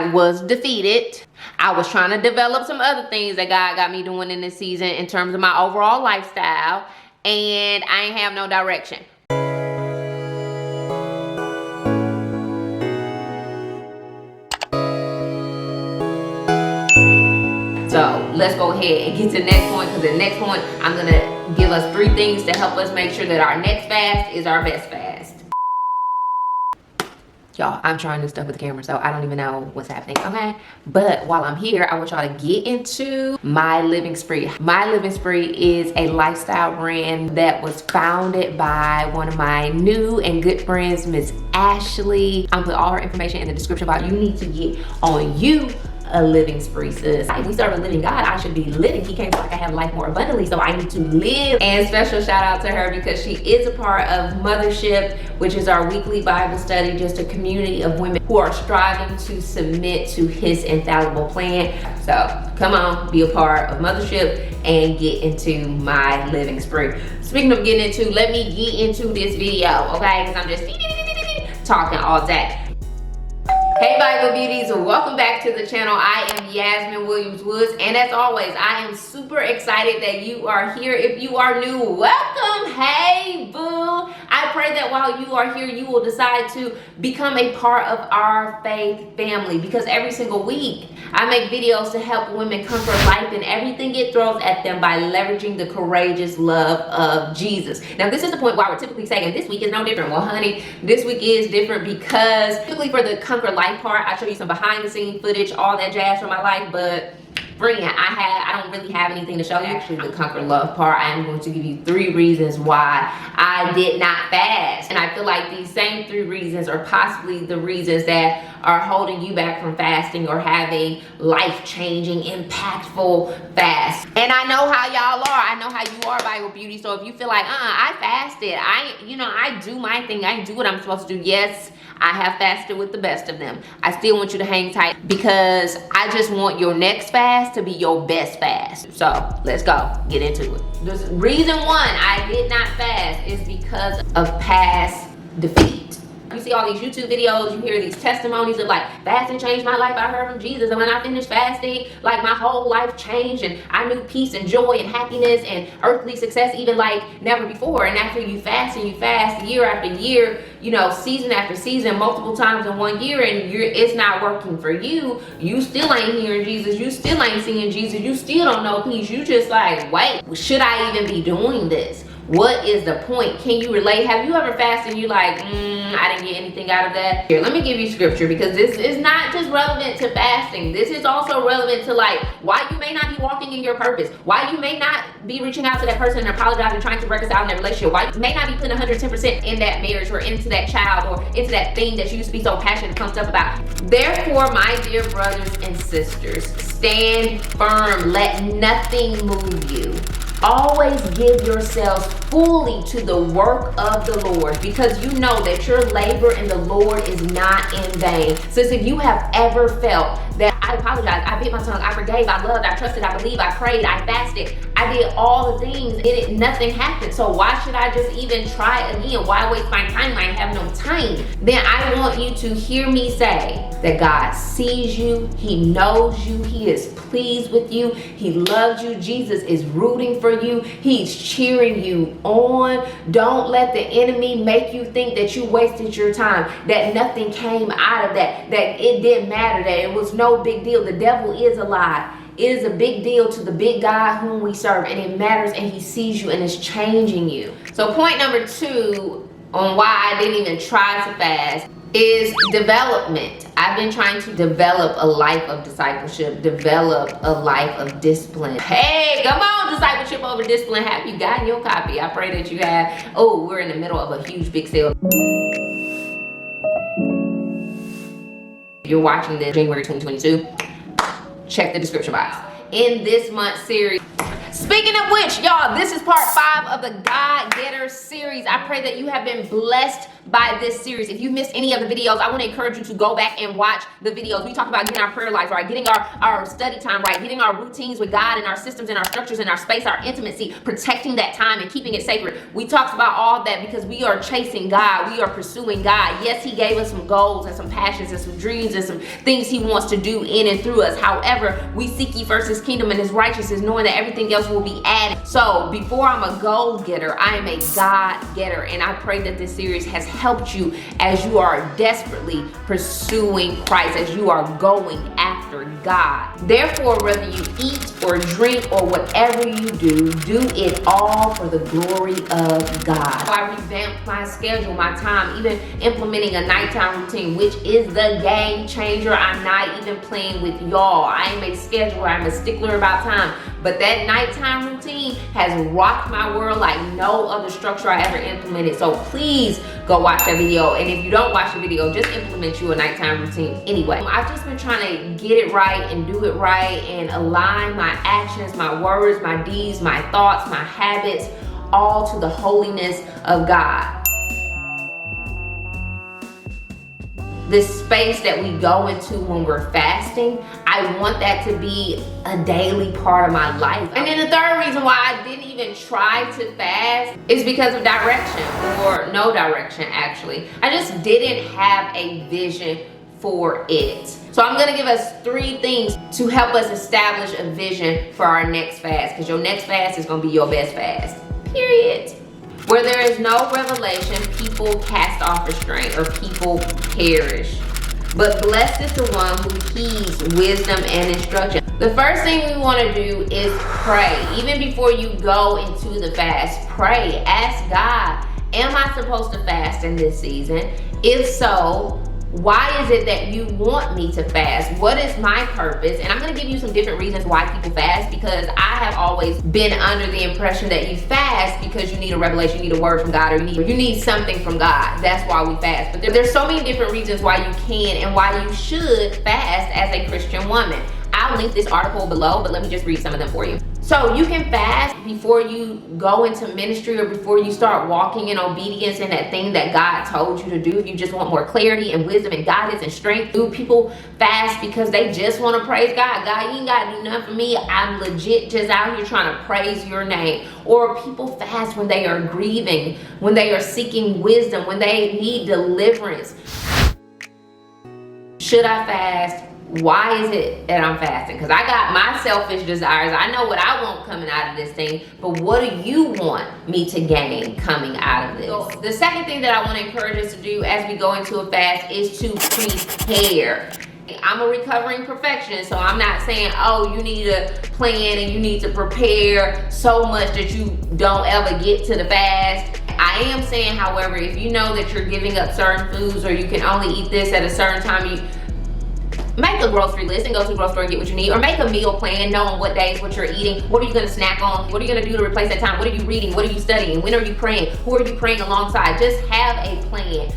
I was defeated. I was trying to develop some other things that God got me doing in this season in terms of my overall lifestyle, and I ain't have no direction. So let's go ahead and get to the next point, because the next point, I'm gonna give us 3 things to help us make sure that our next fast is our best fast. Y'all, I'm trying new stuff with the camera, so I don't even know what's happening, okay? But while I'm here, I want y'all to get into My Living Spree. My Living Spree is a lifestyle brand that was founded by one of my new and good friends, Miss Ashley. I'm gonna put all her information in the description box. You need to get on you a living spree, sis. If we serve a living God, I should be living. He came so I can have life more abundantly, so I need to live. And special shout out to her because she is a part of Mothership, which is our weekly Bible study, just a community of women who are striving to submit to his infallible plan. So come on, be a part of Mothership and get into My Living Spree. Speaking of getting into, let me get into this video, okay? Because I'm just talking all day. Hey Bible beauties, welcome back to the channel. I am Yasmine Williams-Woods, and as always, I am super excited that you are here. If you are new, welcome. Hey boo. I pray that while you are here, you will decide to become a part of our faith family, because every single week I make videos to help women conquer life and everything it throws at them by leveraging the courageous love of Jesus. Now, this is the point why we're typically saying this week is no different. Well, honey, this week is different because typically for the conquer life part, I show you some behind the scenes footage, all that jazz from my life, but friend, I don't really have anything to show you. Actually, the conquer love part, I am going to give you 3 reasons why I did not fast. And I feel like these same 3 reasons are possibly the reasons that are holding you back from fasting or having life-changing, impactful fast. And I know how y'all are. I know how you are, Bible beauty. So if you feel like, I fasted, I do my thing, I do what I'm supposed to do. Yes, I have fasted with the best of them. I still want you to hang tight because I just want your next fast to be your best fast. So let's go, get into it. The reason 1 I did not fast is because of past defeat. You see all these YouTube videos, you hear these testimonies of like, fasting changed my life, I heard from Jesus, and when I finished fasting, like my whole life changed, and I knew peace and joy and happiness and earthly success even like never before. And after you fast and you fast year after year, you know, season after season, multiple times in 1 year, and it's not working for you, you still ain't hearing Jesus, you still ain't seeing Jesus, you still don't know peace, you just like, wait, should I even be doing this? What is the point? Can you relate? Have you ever fasted and you like, I didn't get anything out of that? Here, let me give you scripture, because this is not just relevant to fasting. This is also relevant to like why you may not be walking in your purpose, why you may not be reaching out to that person and apologizing, trying to reconcile in that relationship, why you may not be putting 110% in that marriage or into that child or into that thing that you used to be so passionate and pumped up about. Therefore, my dear brothers and sisters, stand firm. Let nothing move you. Always give yourselves fully to the work of the Lord, because you know that your labor in the Lord is not in vain. Since if you have ever felt that I apologize, I bit my tongue, I forgave, I loved, I trusted, I believed, I prayed, I fasted, I did all the things, nothing happened. So why should I just even try again? Why waste my time? I have no time. Then I want you to hear me say that God sees you, he knows you, he is pleased with you, he loves you, Jesus is rooting for you, he's cheering you on. Don't let the enemy make you think that you wasted your time, that nothing came out of that it didn't matter, that it was no big deal. The devil is a lie. It is a big deal to the big God whom we serve, and it matters, and he sees you and is changing you. So point number 2 on why I didn't even try to fast is development. I've been trying to develop a life of discipleship, develop a life of discipline. Hey, come on, discipleship over discipline. Have you gotten your copy? I pray that you have. Oh, we're in the middle of a huge big sale. If you're watching this January 2022, check the description box. In this month's series, Speaking of which, y'all, this is part 5 of the God Getter series. I pray that you have been blessed by this series. If you missed any of the videos, I want to encourage you to go back and watch the videos. We talk about getting our prayer lives right, getting our study time right, getting our routines with God and our systems and our structures and our space, our intimacy, protecting that time and keeping it sacred. We talked about all that because we are chasing God. We are pursuing God. Yes, he gave us some goals and some passions and some dreams and some things he wants to do in and through us. However, we seek ye first his kingdom and his righteousness, knowing that everything else will be added. So before I'm a goal getter, I am a God getter. And I pray that this series has helped you as you are desperately pursuing Christ, as you are going after God. Therefore, whether you eat or drink or whatever you do it all for the glory of God. I revamped my schedule, my time, even implementing a nighttime routine, which is the game changer. I'm not even playing with y'all. I am a scheduler. I'm a stickler about time. But that nighttime routine has rocked my world like no other structure I ever implemented. So please go watch that video. And if you don't watch the video, just implement you a nighttime routine anyway. I've just been trying to get it right and do it right and align my actions, my words, my deeds, my thoughts, my habits, all to the holiness of God. This space that we go into when we're fasting, I want that to be a daily part of my life. And then the third reason why I didn't even try to fast is because of direction, or no direction actually. I just didn't have a vision for it. So I'm gonna give us 3 things to help us establish a vision for our next fast, because your next fast is gonna be your best fast, period. Where there is no revelation, people cast off restraint, or people perish. But blessed is the one who heeds wisdom and instruction. The first thing we want to do is pray. Even before you go into the fast, pray. Ask God, am I supposed to fast in this season? If so, why is it that you want me to fast? What is my purpose? And I'm gonna give you some different reasons why people fast, because I have always been under the impression that you fast because you need a revelation, you need a word from God, or you need something from God. That's why we fast. But there's so many different reasons why you can and why you should fast as a Christian woman. I'll link this article below, but let me just read some of them for you. So you can fast before you go into ministry, or before you start walking in obedience in that thing that God told you to do. If you just want more clarity and wisdom and guidance and strength. Do people fast because they just want to praise God? God, you ain't got to do nothing for me. I'm legit just out here trying to praise your name. Or people fast when they are grieving, when they are seeking wisdom, when they need deliverance. Should I fast? Why is it that I'm fasting? Because I got my selfish desires. I know what I want coming out of this thing, but what do you want me to gain coming out of this? So the second thing that I want to encourage us to do as we go into a fast is to prepare. I'm a recovering perfectionist, so I'm not saying, oh, you need to plan and you need to prepare so much that you don't ever get to the fast. I am saying, however, if you know that you're giving up certain foods, or you can only eat this at a certain time, you make a grocery list and go to the grocery store and get what you need, or make a meal plan knowing what days, what you're eating, what are you going to snack on, what are you going to do to replace that time, what are you reading, what are you studying, when are you praying, who are you praying alongside. Just have a plan.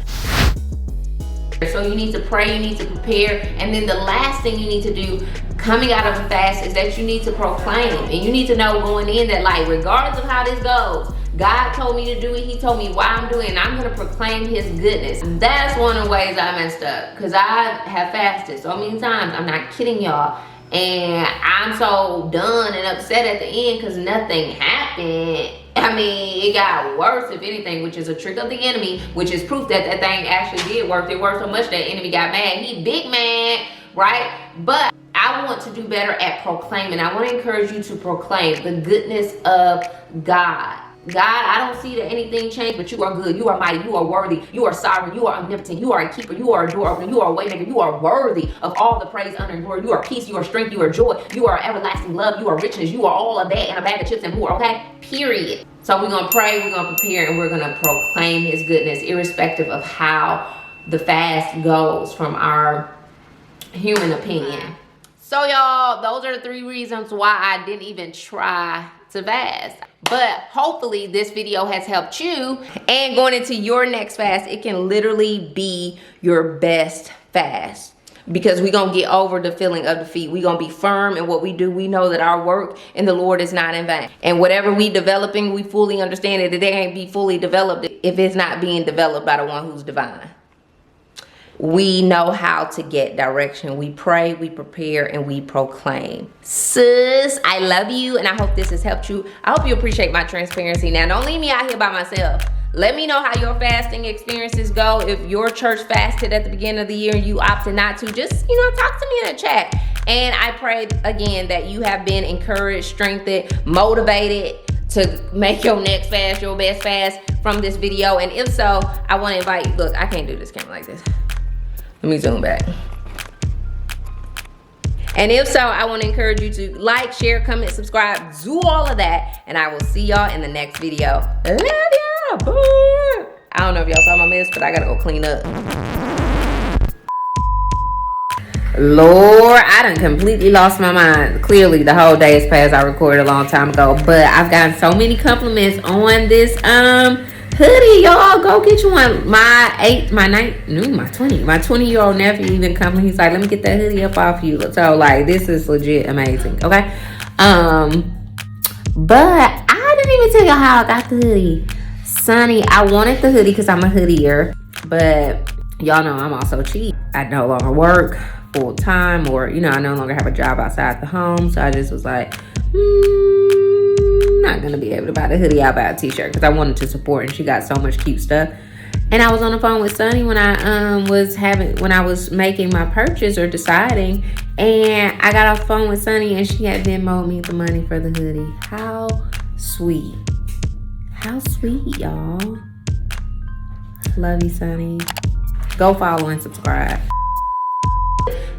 So you need to pray, you need to prepare, and then the last thing you need to do coming out of a fast is that you need to proclaim, and you need to know going in that, like, regardless of how this goes, God told me to do it. He told me why I'm doing it, and I'm going to proclaim his goodness. That's one of the ways I messed up, because I have fasted so many times. I'm not kidding y'all. And I'm so done and upset at the end because nothing happened. I mean, it got worse, if anything, which is a trick of the enemy, which is proof that that thing actually did work. It worked so much that the enemy got mad. He big mad, right? But I want to do better at proclaiming. I want to encourage you to proclaim the goodness of God. God, I don't see that anything changed, but you are good. You are mighty. You are worthy. You are sovereign. You are omnipotent. You are a keeper. You are a door opener. You are a way maker. You are worthy of all the praise, honor, and glory. You are peace. You are strength. You are joy. You are everlasting love. You are richness. You are all of that and a bag of chips and more, okay? Period. So we're going to pray, we're going to prepare, and we're going to proclaim his goodness, irrespective of how the fast goes from our human opinion. So y'all, those are the 3 reasons why I didn't even try to fast. But hopefully this video has helped you, and going into your next fast, it can literally be your best fast. because we're going to get over the feeling of defeat. We're going to be firm in what we do. We know that our work in the Lord is not in vain. And whatever we developing, we fully understand that it ain't be fully developed if it's not being developed by the one who's divine. We know how to get direction. We pray, we prepare, and we proclaim. Sis, I love you, and I hope this has helped you. I hope you appreciate my transparency. Now, don't leave me out here by myself. Let me know how your fasting experiences go. If your church fasted at the beginning of the year and you opted not to, just, talk to me in the chat. And I pray, again, that you have been encouraged, strengthened, motivated to make your next fast your best fast from this video. And if so, I want to invite you. Look, I can't do this camera like this. Let me zoom back. And if so, I want to encourage you to like, share, comment, subscribe, do all of that. And I will see y'all in the next video. Love y'all. Boo. I don't know if y'all saw my mess, but I got to go clean up. Lord, I done completely lost my mind. Clearly, the whole day has passed. I recorded a long time ago. But I've gotten so many compliments on this hoodie, y'all. Go get you one. My 20-year-old nephew even come. He's like, let me get that hoodie up off you. So like, this is legit amazing. Okay. But I didn't even tell y'all how I got the hoodie. Sonny, I wanted the hoodie because I'm a hoodier, but y'all know I'm also cheap. I no longer work full time, or I no longer have a job outside the home. So I just was like, not gonna be able to buy the hoodie. I'll buy a t-shirt because I wanted to support, and she got so much cute stuff. And I was on the phone with Sunny when I was making my purchase or deciding, and I got off the phone with Sunny and she had Venmo'd me the money for the hoodie. How sweet. How sweet, y'all. Love you, Sunny. Go follow and subscribe.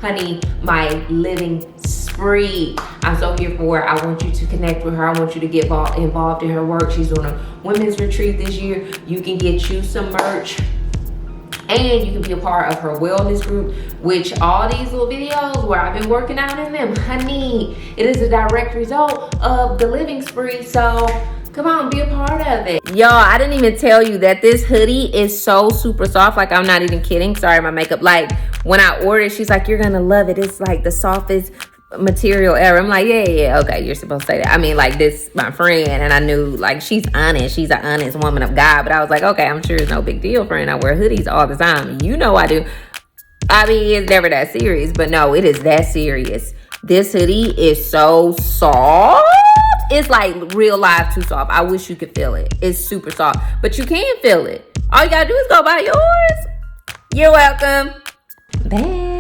Honey, my living spree. I'm so here for her. I want you to connect with her. I want you to get involved in her work. She's doing a women's retreat this year. You can get you some merch, and you can be a part of her wellness group, which all these little videos where I've been working out in them, honey, it is a direct result of the living spree. So come on, be a part of it. Y'all, I didn't even tell you that this hoodie is so super soft. Like, I'm not even kidding. Sorry, my makeup. Like, when I ordered, she's like, you're gonna love it. It's like the softest material ever. I'm like, yeah, okay, you're supposed to say that. I mean, like, this, my friend, and I knew, like, she's honest. She's an honest woman of God. But I was like, okay, I'm sure it's no big deal, friend. I wear hoodies all the time. You know I do. I mean, it's never that serious. But no, it is that serious. This hoodie is so soft. It's like real life too soft. I wish you could feel it. It's super soft, but you can feel it. All you gotta do is go buy yours. You're welcome. Bye.